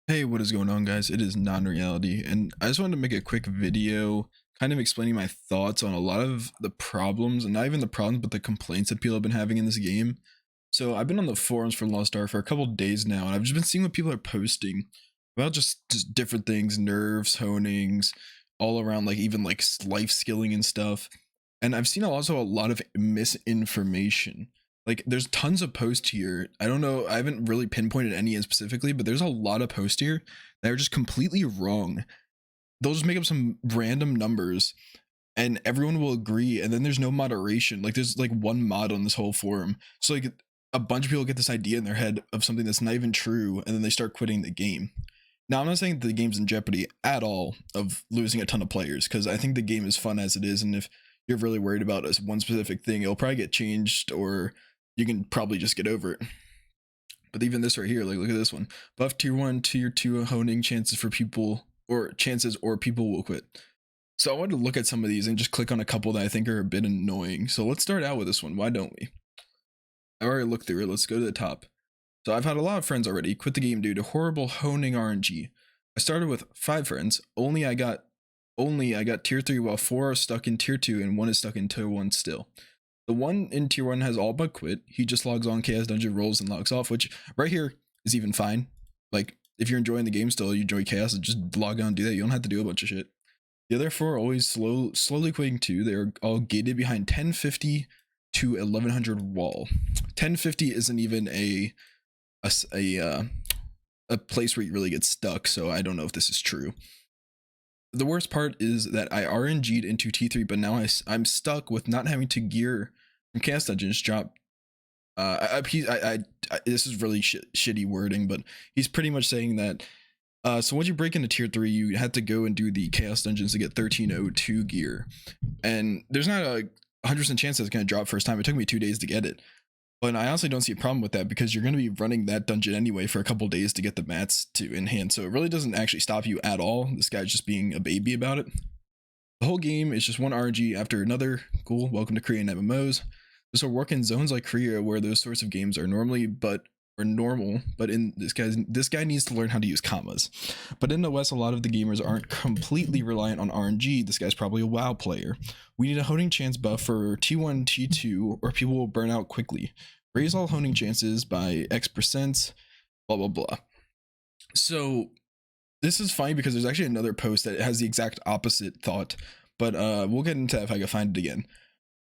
Hey, what is going on, guys? It is non-reality, and I just wanted to make a quick video kind of explaining my thoughts on a lot of the problems, and not even the problems, but the complaints that people have been having in this game. So I've been on the forums for Lost Ark for a couple of days now, and I've just been seeing what people are posting about just different things, nerves, honings, all around, like even like life skilling and stuff. And I've seen also a lot of misinformation. Like there's tons of posts here. I don't know, I haven't really pinpointed any in specifically, but there's a lot of posts here that are just completely wrong. They'll just make up some random numbers and everyone will agree, and then there's no moderation. Like there's like one mod on this whole forum. So like a bunch of people get this idea in their head of something that's not even true, and then they start quitting the game. Now, I'm not saying the game's in jeopardy at all of losing a ton of players, because I think the game is fun as it is, and if you're really worried about one specific thing, it'll probably get changed, or you can probably just get over it. But even this right here, like look at this one. Buff tier 1, tier 2 honing chances for people, or chances or people will quit. So I wanted to look at some of these and just click on a couple that I think are a bit annoying. So let's start out with this one. Why don't we? I already looked through it. Let's go to the top. So I've had a lot of friends already quit the game due to horrible honing RNG. I started with 5 friends. Only I got tier 3 while 4 are stuck in tier 2 and 1 is stuck in tier 1 still. The one in tier 1 has all but quit. He just logs on, chaos dungeon, rolls, and logs off, which right here is even fine. Like if you're enjoying the game still, you enjoy chaos, just log on and do that. You don't have to do a bunch of shit. The other 4 are always slowly quitting too. They're all gated behind 1050 to 1100 wall. 1050 isn't even a a place where you really get stuck, so I don't know if this is true. The worst part is that I RNG'd into T3, but now I'm stuck with not having to gear from chaos dungeons drop. This is really shitty wording, but he's pretty much saying that so once you break into tier 3, you have to go and do the chaos dungeons to get 1302 gear, and there's not a 100% chance that it's going to drop first time. It took me 2 days to get it, but I honestly don't see a problem with that, because you're going to be running that dungeon anyway for a couple days to get the mats to enhance, so it really doesn't actually stop you at all. This guy's just being a baby about it. The whole game is just one RNG after another. Cool, welcome to Korean MMOs. This will work in zones like Korea, where those sorts of games are normal, but in this guy needs to learn how to use commas. But in the West, a lot of the gamers aren't completely reliant on RNG. This guy's probably a WoW player. We need a honing chance buff for T1, T2, or people will burn out quickly. Raise all honing chances by X%, blah blah blah. So this is fine, because there's actually another post that has the exact opposite thought, but we'll get into that if I can find it again.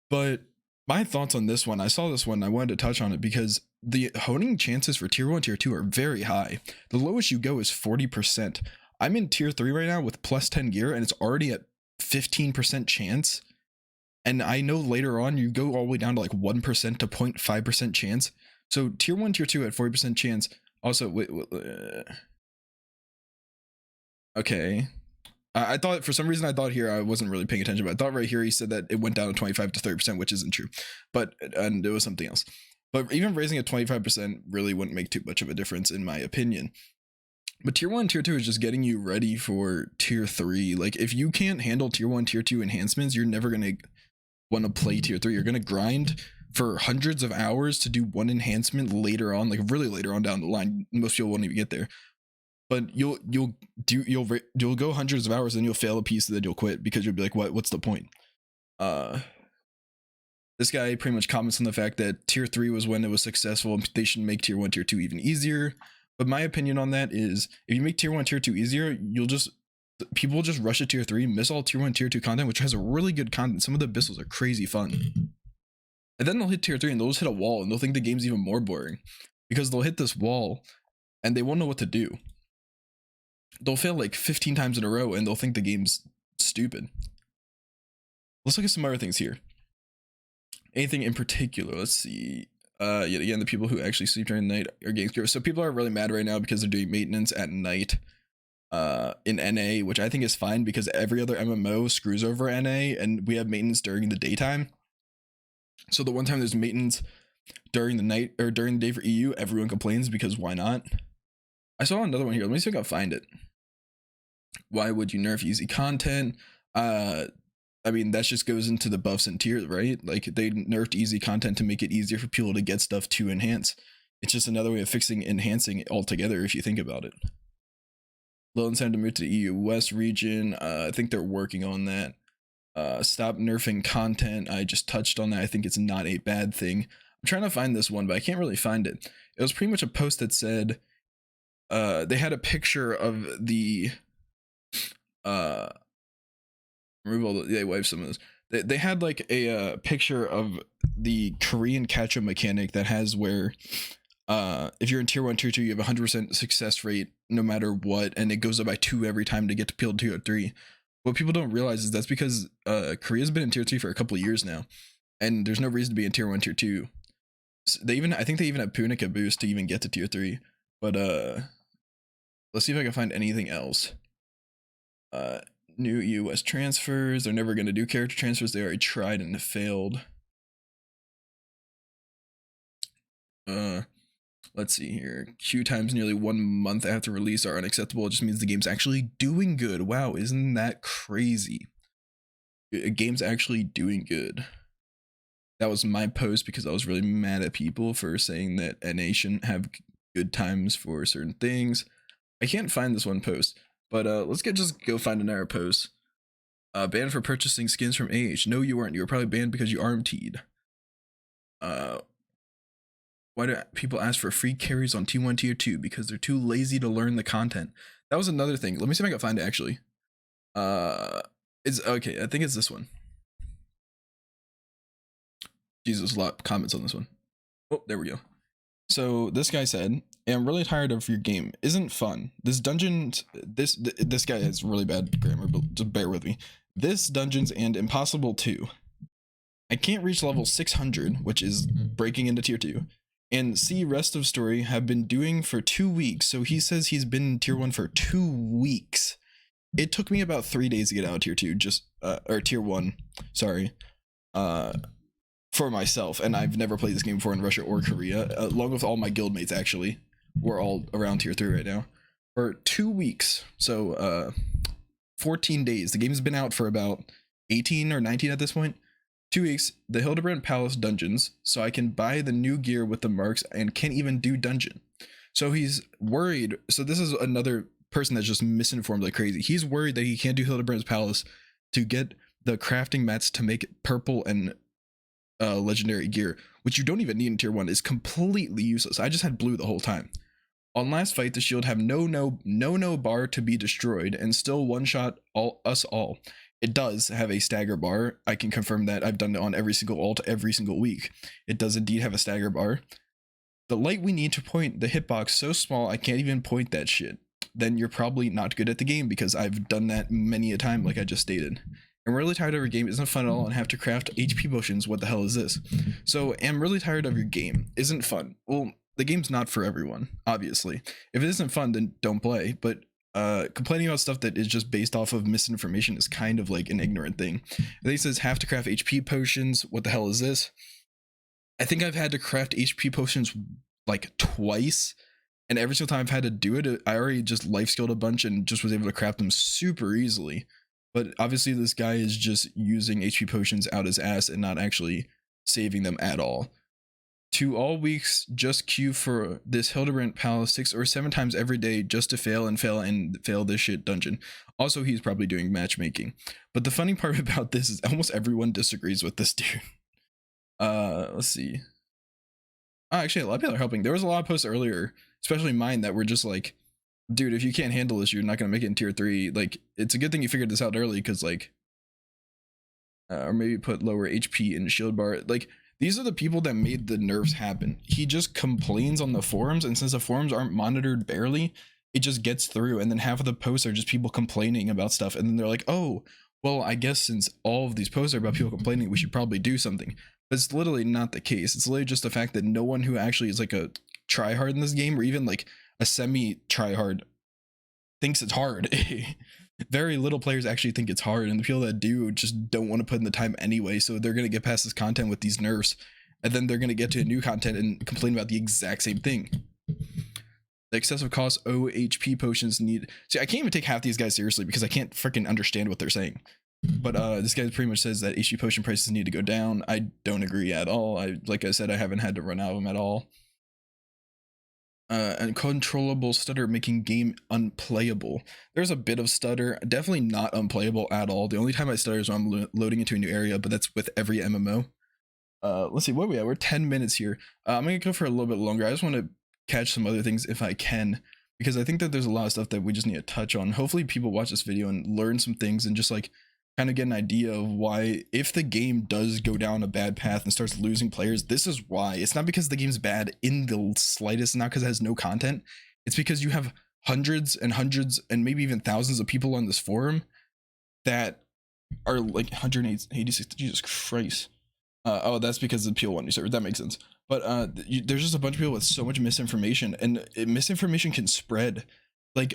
But my thoughts on this one, I saw this one, I wanted to touch on it because the honing chances for tier 1, tier 2 are very high. The lowest you go is 40%. I'm in tier 3 right now with plus 10 gear, and it's already at 15% chance. And I know later on you go all the way down to like 1% to 0.5% chance. So tier 1, tier 2 at 40% chance. Also, okay. I thought, for some reason, I thought here, I wasn't really paying attention, but I thought right here he said that it went down to 25 to 30%, which isn't true, but and it was something else. But even raising it 25% really wouldn't make too much of a difference, in my opinion. But tier 1, tier 2 is just getting you ready for tier 3. Like if you can't handle tier 1, tier 2 enhancements, you're never going to want to play tier 3. You're going to grind for hundreds of hours to do one enhancement later on, like really later on down the line. Most people won't even get there. But you'll go hundreds of hours and you'll fail a piece, and then you'll quit because you'll be like, what's the point? This guy pretty much comments on the fact that tier 3 was when it was successful, and they should make tier 1, tier 2 even easier. But my opinion on that is, if you make tier 1, tier 2 easier, people will just rush to tier 3, miss all tier 1, tier 2 content, which has a really good content. Some of the abyssals are crazy fun. And then they'll hit tier 3 and they'll just hit a wall, and they'll think the game's even more boring, because they'll hit this wall and they won't know what to do. They'll fail like 15 times in a row and they'll think the game's stupid. Let's look at some other things here. Anything in particular? Let's see. Yet again, the people who actually sleep during the night are game screwed. So people are really mad right now because they're doing maintenance at night in NA, which I think is fine, because every other MMO screws over NA and we have maintenance during the daytime. So the one time there's maintenance during the night or during the day for EU, everyone complains, because why not? I saw another one here. Let me see if I can find it. Why would you nerf easy content? I mean, that just goes into the buffs and tiers, right? Like they nerfed easy content to make it easier for people to get stuff to enhance. It's just another way of fixing enhancing altogether, if you think about it. Low incentive to move to the EU West region. I think they're working on that. Stop nerfing content. I just touched on that. I think it's not a bad thing. I'm trying to find this one, but I can't really find it. It was pretty much a post that said they had a picture of the remove all the, they wiped some of this. They had like a picture of the Korean catch-up mechanic that has where if you're in tier 1 tier 2 you have 100% success rate no matter what, and it goes up by 2 every time to get to tier 2 or 3. What people don't realize is that's because Korea's been in tier 3 for a couple of years now, and there's no reason to be in tier 1 tier 2. So I think they even have Punica boost to even get to tier 3. But let's see if I can find anything else. New US transfers. They're never going to do character transfers. They already tried and failed. Let's see here. Queue times nearly 1 month after release are unacceptable. It just means the game's actually doing good. Wow, isn't that crazy? A game's actually doing good. That was my post because I was really mad at people for saying that NA shouldn't have good times for certain things. I can't find this one post, but let's just go find another post. Banned for purchasing skins from AH. No, you weren't. You were probably banned because you arm-teed. Why do people ask for free carries on T1 tier 2? Because they're too lazy to learn the content. That was another thing. Let me see if I can find it actually. It's okay. I think it's this one. Jesus, a lot of comments on this one. Oh, there we go. So this guy said, I'm really tired of your game. Isn't fun. This dungeon, this guy has really bad grammar, but just bear with me. This dungeon's and impossible too. I can't reach level 600, which is breaking into tier 2. And see rest of story have been doing for 2 weeks. So he says he's been in tier 1 for 2 weeks. It took me about 3 days to get out of tier 2, or tier 1, sorry. For myself, and I've never played this game before in Russia or Korea, along with all my guildmates actually. We're all around tier 3 right now. For 2 weeks, so 14 days. The game's been out for about 18 or 19 at this point. 2 weeks, the Hildebrand Palace dungeons, so I can buy the new gear with the marks and can't even do dungeon. So he's worried. So this is another person that's just misinformed like crazy. He's worried that he can't do Hildebrand's Palace to get the crafting mats to make purple and legendary gear, which you don't even need in tier 1, is completely useless. I just had blue the whole time. On last fight, the shield have no bar to be destroyed and still one-shot us all. It does have a stagger bar. I can confirm that. I've done it on every single ult every single week. It does indeed have a stagger bar. The light we need to point the hitbox so small I can't even point that shit. Then you're probably not good at the game, because I've done that many a time like I just stated. I'm really tired of your game. Isn't fun at all and have to craft HP potions. What the hell is this? So I'm really tired of your game. Isn't fun. Well, the game's not for everyone, obviously. If it isn't fun, then don't play. But complaining about stuff that is just based off of misinformation is kind of like an ignorant thing. I think it says have to craft HP potions. What the hell is this? I think I've had to craft HP potions like twice, and every single time I've had to do it, I already just life skilled a bunch and just was able to craft them super easily. But obviously this guy is just using HP potions out his ass and not actually saving them at all. To all weeks, just queue for this Hildebrand Palace 6 or 7 times every day just to fail this shit dungeon. Also, he's probably doing matchmaking. But the funny part about this is almost everyone disagrees with this dude. Let's see. Actually, a lot of people are helping. There was a lot of posts earlier, especially mine, that were just like, dude, if you can't handle this, you're not gonna make it in tier 3. Like, it's a good thing you figured this out early, because like, or maybe put lower HP in shield bar. Like, these are the people that made the nerfs happen. He just complains on the forums, and since the forums aren't monitored barely, it just gets through, and then half of the posts are just people complaining about stuff, and then they're like, oh, well, I guess since all of these posts are about people complaining, we should probably do something. But it's literally not the case. It's literally just the fact that no one who actually is like a tryhard in this game, or even like a semi-tryhard, thinks it's hard. Very little players actually think it's hard, and the people that do just don't want to put in the time anyway, so they're going to get past this content with these nerfs, and then they're going to get to new content and complain about the exact same thing. The excessive cost OHP potions need... See, I can't even take half these guys seriously because I can't freaking understand what they're saying. But this guy pretty much says that HP potion prices need to go down. I don't agree at all. Like I said, I haven't had to run out of them at all. uncontrollable stutter making game unplayable. There's a bit of stutter, definitely not unplayable at all. The only time I stutter is when I'm loading into a new area, but that's with every MMO. Let's see, what are we at? We're 10 minutes here. I'm gonna go for a little bit longer. I just want to catch some other things if I can, because I think that there's a lot of stuff that we just need to touch on. Hopefully people watch this video and learn some things and just like kind of get an idea of why, if the game does go down a bad path and starts losing players, this is why. It's not because the game's bad in the slightest, not because it has no content. It's because you have hundreds and hundreds and maybe even thousands of people on this forum that are like 186. Jesus Christ. Oh, that's because of the PL1 server. That makes sense. But there's just a bunch of people with so much misinformation, and misinformation can spread. Like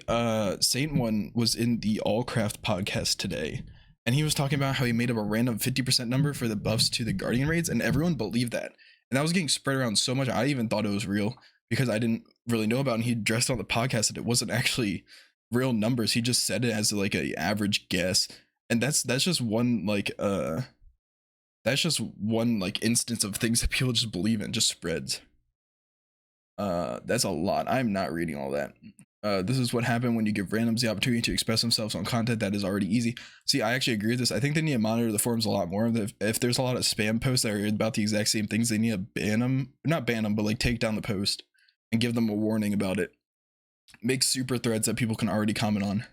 Saint One was in the Allcraft podcast today, and he was talking about how he made up a random 50% number for the buffs to the Guardian raids, and everyone believed that. And that was getting spread around so much, I even thought it was real because I didn't really know about it. And he addressed on the podcast that it wasn't actually real numbers. He just said it as like a average guess, and that's just one like instance of things that people just believe in, just spreads. That's a lot. I'm not reading all that. This is what happened when you give randoms the opportunity to express themselves on content that is already easy. See, I actually agree with this. I think they need to monitor the forums a lot more. If there's a lot of spam posts that are about the exact same things, they need to ban them. Not ban them, but like take down the post and give them a warning about it. Make super threads that people can already comment on.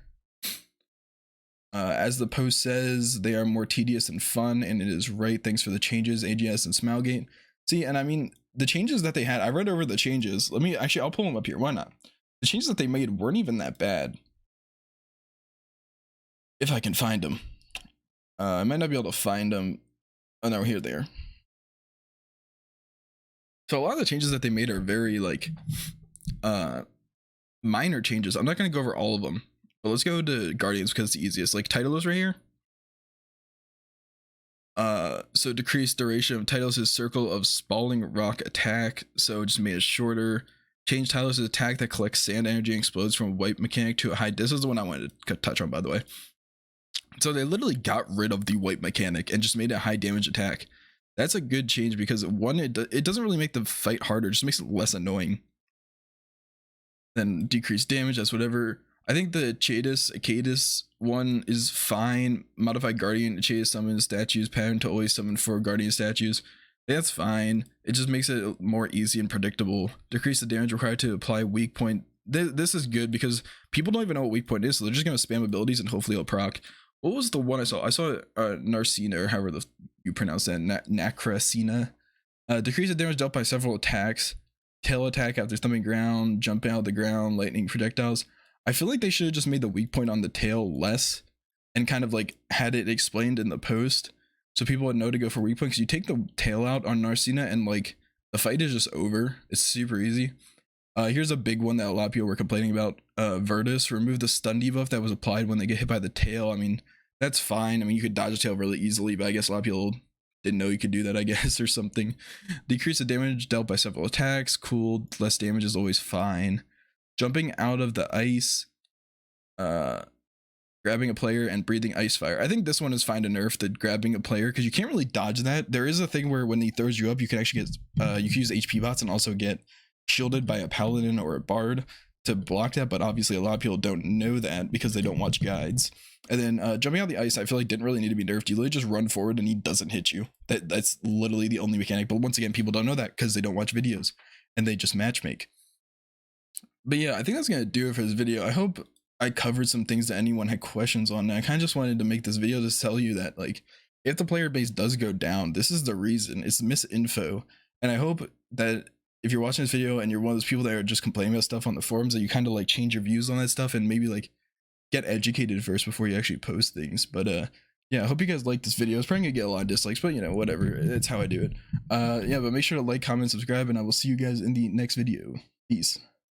As the post says, they are more tedious and fun, and it is right. Thanks for the changes, AGS and Smilegate. See, and I mean, the changes that they had, I read over the changes. I'll pull them up here. Why not? The changes that they made weren't even that bad. If I can find them. I might not be able to find them. Oh no, here they are. So a lot of the changes that they made are very like minor changes. I'm not going to go over all of them, but let's go to Guardians because it's the easiest. Like Titleist right here. So decrease duration of Titleist' circle of spalling rock attack. So just made it shorter. Change Titleist' attack that collects sand energy and explodes from a wipe mechanic to a high. This is the one I wanted to touch on, by the way. So they literally got rid of the wipe mechanic and just made it a high damage attack. That's a good change because one, it doesn't really make the fight harder, it just makes it less annoying. Then decrease damage, that's whatever. I think the Cadus one is fine. Modified Guardian Chadis summon statues pattern to always summon 4 Guardian statues. That's fine. It just makes it more easy and predictable. Decrease the damage required to apply weak point. This is good because people don't even know what weak point is, so they're just going to spam abilities and hopefully it'll proc. What was the one I saw? I saw Narcina, or however you pronounce that, Nacracina. Decrease the damage dealt by several attacks. Tail attack after thumping ground, jumping out of the ground, lightning projectiles. I feel like they should have just made the weak point on the tail less and kind of like had it explained in the post so people would know to go for weak point, because you take the tail out on Narcina and like the fight is just over. It's super easy. Here's a big one that a lot of people were complaining about. Virtus, remove the stun debuff that was applied when they get hit by the tail. I mean, that's fine. I mean, you could dodge a tail really easily, but I guess a lot of people didn't know you could do that, I guess, or something. Decrease the damage dealt by several attacks. Cool. Less damage is always fine. Jumping out of the ice, grabbing a player and breathing ice fire. I think this one is fine to nerf, the grabbing a player, because you can't really dodge that. There is a thing where when he throws you up, you can actually get you can use HP bots and also get shielded by a paladin or a bard to block that, but obviously a lot of people don't know that because they don't watch guides. And then jumping out the ice, I feel like didn't really need to be nerfed. You literally just run forward and he doesn't hit you. That's literally the only mechanic, but once again, people don't know that because they don't watch videos and they just matchmake. But yeah, I think that's gonna do it for this video. I hope I covered some things that anyone had questions on. And I kind of just wanted to make this video to tell you that, like, if the player base does go down, this is the reason. It's misinfo. And I hope that if you're watching this video and you're one of those people that are just complaining about stuff on the forums, that you kind of like change your views on that stuff and maybe like get educated first before you actually post things. But yeah, I hope you guys like this video. It's probably gonna get a lot of dislikes, but you know, whatever. It's how I do it. Yeah, but make sure to like, comment, subscribe, and I will see you guys in the next video. Peace.